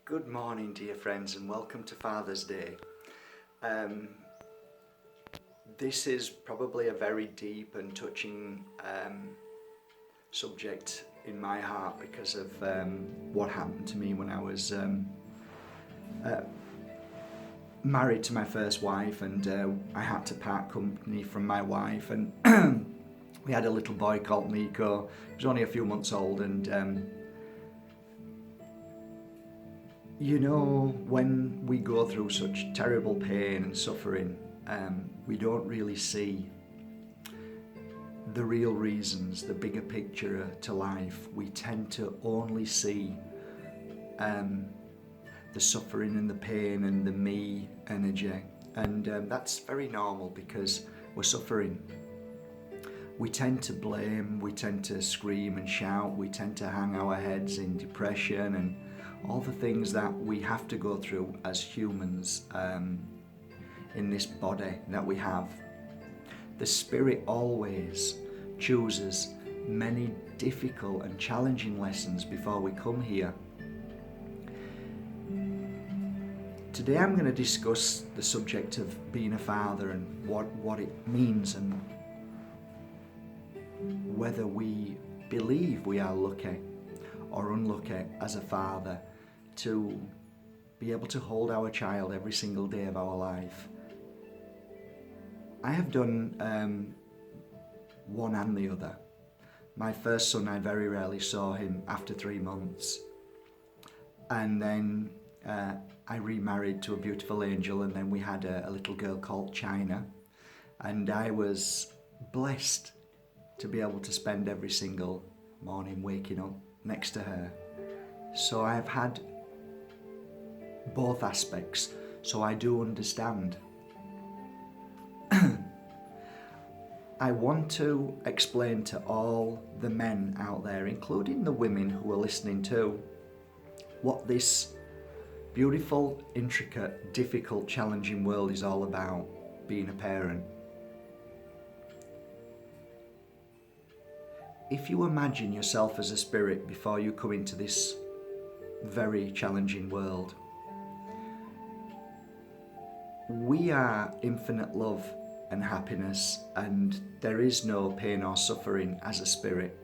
Good morning, dear friends, and welcome to Father's Day. This is probably a very deep and touching subject in my heart because of what happened to me when I was married to my first wife, and I had to part company from my wife, and we had a little boy called Nico. He was only a few months old, and when we go through such terrible pain and suffering, we don't really see the real reasons, the bigger picture to life. We tend to only see the suffering and the pain and the me energy, and that's very normal because we're suffering. We tend to blame, we tend to scream and shout, we tend to hang our heads in depression and all the things that we have to go through as humans in this body that we have. The Spirit always chooses many difficult and challenging lessons before we come here. Today I'm going to discuss the subject of being a father and what it means, and whether we believe we are lucky or unlucky as a father to be able to hold our child every single day of our life. I have done one and the other. My first son, I very rarely saw him after 3 months, and then I remarried to a beautiful angel, and then we had a little girl called China, and I was blessed to be able to spend every single morning waking up next to her. So I have had both aspects, so I do understand. I want to explain to all the men out there, including the women who are listening too, what this beautiful, intricate, difficult, challenging world is all about, being a parent. If you imagine yourself as a spirit before you come into this very challenging world, we are infinite love and happiness, and there is no pain or suffering as a spirit.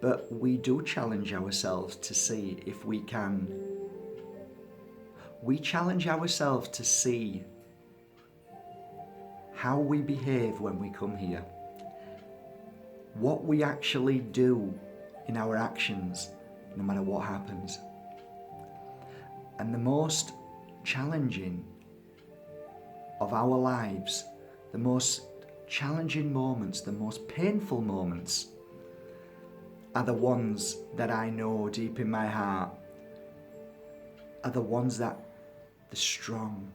But we do challenge ourselves to see if we can. We challenge ourselves to see how we behave when we come here, what we actually do in our actions, no matter what happens. And the most challenging of our lives, the most challenging moments, the most painful moments, are the ones that I know deep in my heart are the ones that the strong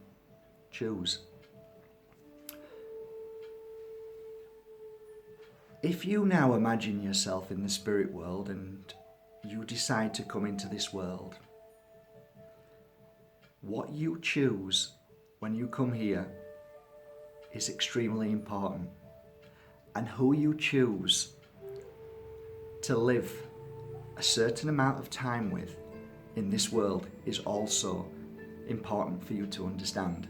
choose. If you now imagine yourself in the spirit world and you decide to come into this world, what you choose when you come here is extremely important, and who you choose to live a certain amount of time with in this world is also important for you to understand.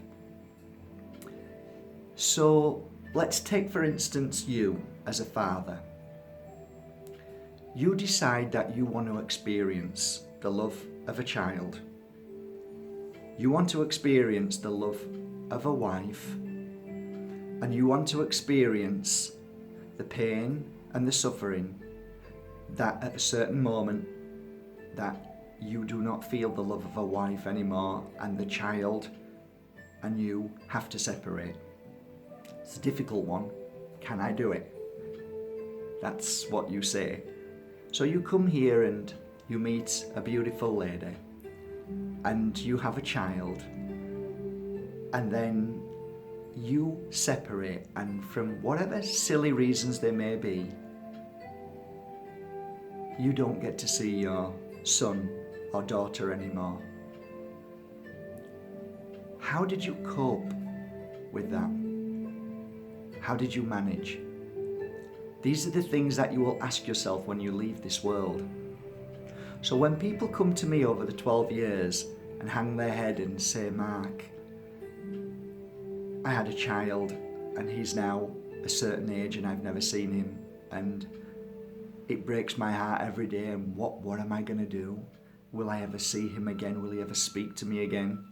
So let's take, for instance, you as a father. You decide that you want to experience the love of a child. You want to experience the love of a wife, and you want to experience the pain and the suffering that at a certain moment that you do not feel the love of a wife anymore, and the child and you have to separate. It's a difficult one. Can I do it? That's what you say. So you come here and you meet a beautiful lady, and you have a child, and then you separate, and from whatever silly reasons there may be, you don't get to see your son or daughter anymore. How did you cope with that? How did you manage? These are the things that you will ask yourself when you leave this world. So when people come to me over the 12 years and hang their head and say, Mark, I had a child and he's now a certain age and I've never seen him, and it breaks my heart every day, and what am I going to do? Will I ever see him again? Will he ever speak to me again?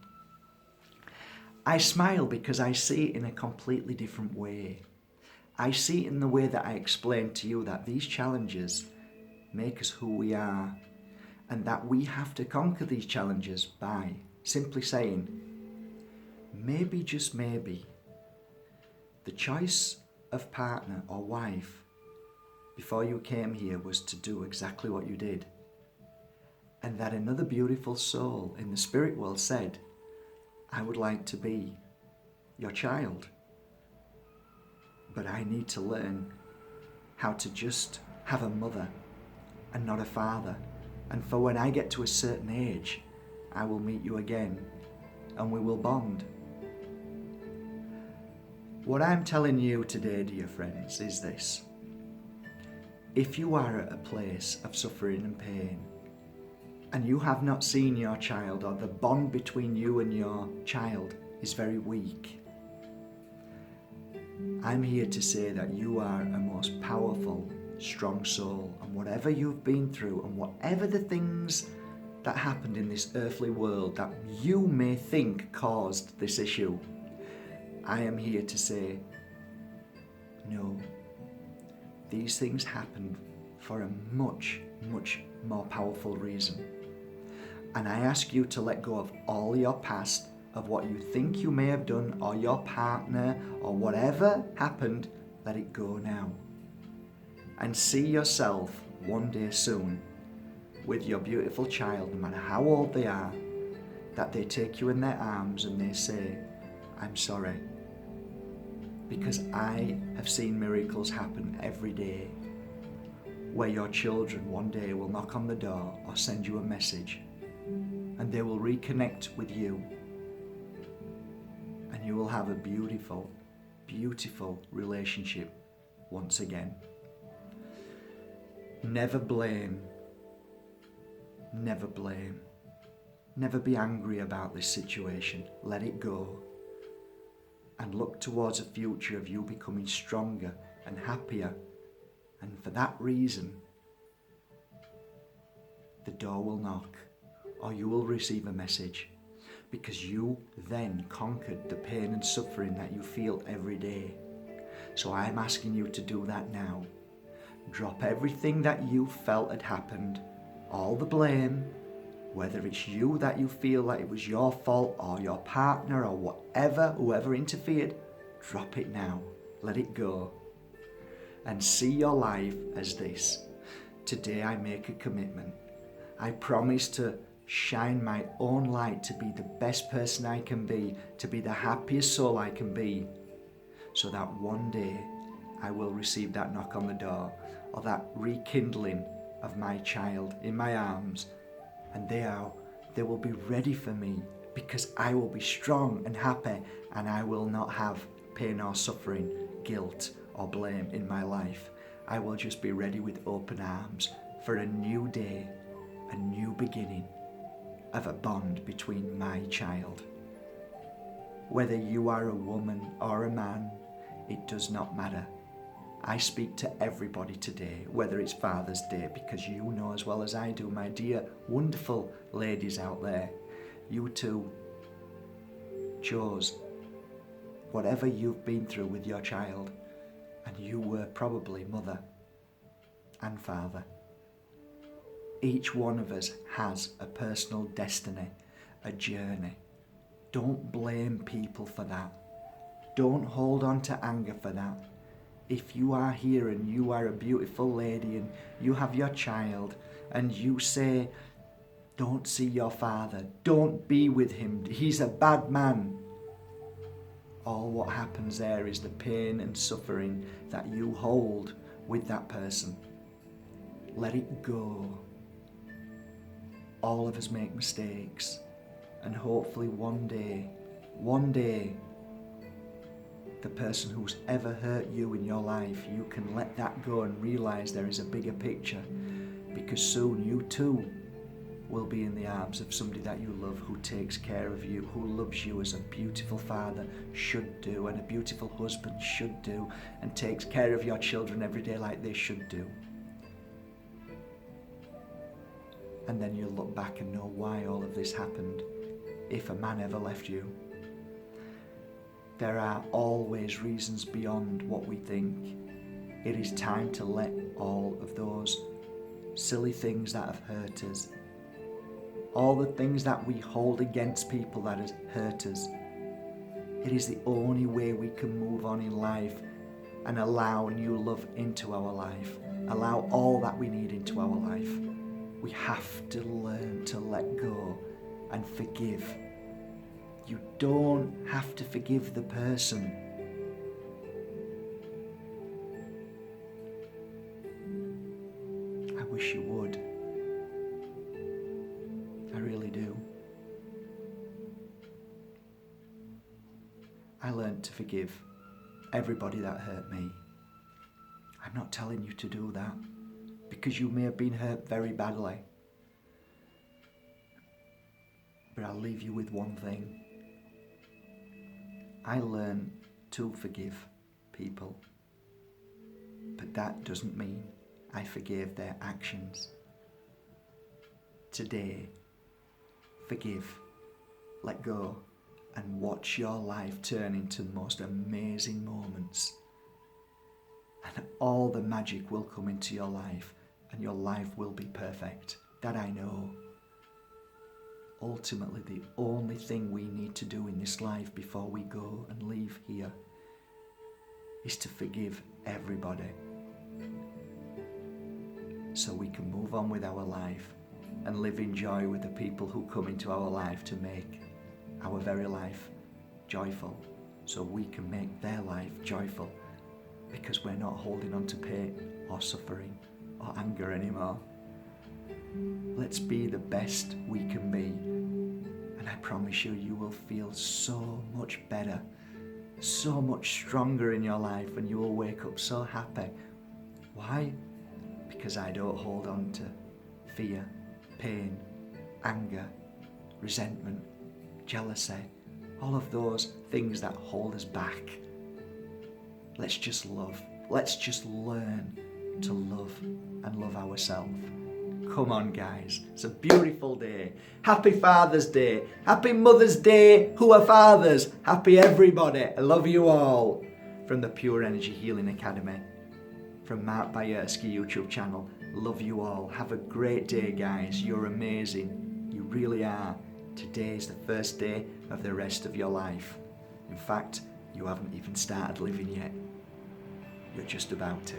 I smile because I see it in a completely different way. I see it in the way that I explained to you that these challenges make us who we are, and that we have to conquer these challenges by simply saying, maybe, just maybe, the choice of partner or wife before you came here was to do exactly what you did. And that another beautiful soul in the spirit world said, I would like to be your child, but I need to learn how to just have a mother and not a father. And for when I get to a certain age, I will meet you again and we will bond. What I'm telling you today, dear friends, is this. If you are at a place of suffering and pain, and you have not seen your child, or the bond between you and your child is very weak, I'm here to say that you are a most powerful, strong soul, and whatever you've been through and whatever the things that happened in this earthly world that you may think caused this issue, I am here to say, no, these things happened for a much, much more powerful reason. And I ask you to let go of all your past, of what you think you may have done, or your partner, or whatever happened, let it go now. And see yourself one day soon with your beautiful child, no matter how old they are, that they take you in their arms and they say, I'm sorry. Because I have seen miracles happen every day, where your children one day will knock on the door or send you a message, and they will reconnect with you, and you will have a beautiful, beautiful relationship once again. Never blame. Never blame. Never be angry about this situation. Let it go. And look towards a future of you becoming stronger and happier. And for that reason, the door will knock, or you will receive a message, because you then conquered the pain and suffering that you feel every day. So I'm asking you to do that now. Drop everything that you felt had happened, all the blame, whether it's you that you feel that it was your fault, or your partner, or whatever, whoever interfered, drop it now. Let it go. And see your life as this. Today I make a commitment. I promise to shine my own light to be the best person I can be, to be the happiest soul I can be, so that one day I will receive that knock on the door, or that rekindling of my child in my arms, and they will be ready for me, because I will be strong and happy, and I will not have pain or suffering, guilt or blame in my life. I will just be ready with open arms for a new day, a new beginning of a bond between my child. Whether you are a woman or a man, it does not matter. I speak to everybody today, whether it's Father's Day, because you know as well as I do, my dear wonderful ladies out there, you too chose whatever you've been through with your child, and you were probably mother and father. Each one of us has a personal destiny, a journey. Don't blame people for that. Don't hold on to anger for that. If you are here and you are a beautiful lady and you have your child and you say, don't see your father, don't be with him, he's a bad man, all what happens there is the pain and suffering that you hold with that person. Let it go. All of us make mistakes, and hopefully one day, the person who's ever hurt you in your life, you can let that go and realize there is a bigger picture, because soon you too will be in the arms of somebody that you love, who takes care of you, who loves you as a beautiful father should do, and a beautiful husband should do, and takes care of your children every day like they should do. And then you'll look back and know why all of this happened, if a man ever left you. There are always reasons beyond what we think. It is time to let all of those silly things that have hurt us, all the things that we hold against people that has hurt us. It is the only way we can move on in life and allow new love into our life, allow all that we need into our life. We have to learn to let go and forgive. You don't have to forgive the person. I wish you would. I really do. I learned to forgive everybody that hurt me. I'm not telling you to do that, because you may have been hurt very badly. But I'll leave you with one thing. I learned to forgive people, but that doesn't mean I forgave their actions. Today, forgive, let go, and watch your life turn into the most amazing moments. And all the magic will come into your life, and your life will be perfect. That I know. Ultimately, the only thing we need to do in this life before we go and leave here is to forgive everybody, so we can move on with our life and live in joy with the people who come into our life to make our very life joyful, so we can make their life joyful, because we're not holding on to pain or suffering or anger anymore. Let's be the best we can be, and I promise you, you will feel so much better, so much stronger in your life, and you will wake up so happy. Why? Because I don't hold on to fear, pain, anger, resentment, jealousy, all of those things that hold us back. Let's just love. Let's just learn to love and love ourselves. Come on, guys. It's a beautiful day. Happy Father's Day. Happy Mother's Day. Who are fathers? Happy everybody. I love you all. From the Pure Energy Healing Academy, from Mark Bayersky YouTube channel. Love you all. Have a great day, guys. You're amazing. You really are. Today is the first day of the rest of your life. In fact, you haven't even started living yet. You're just about to.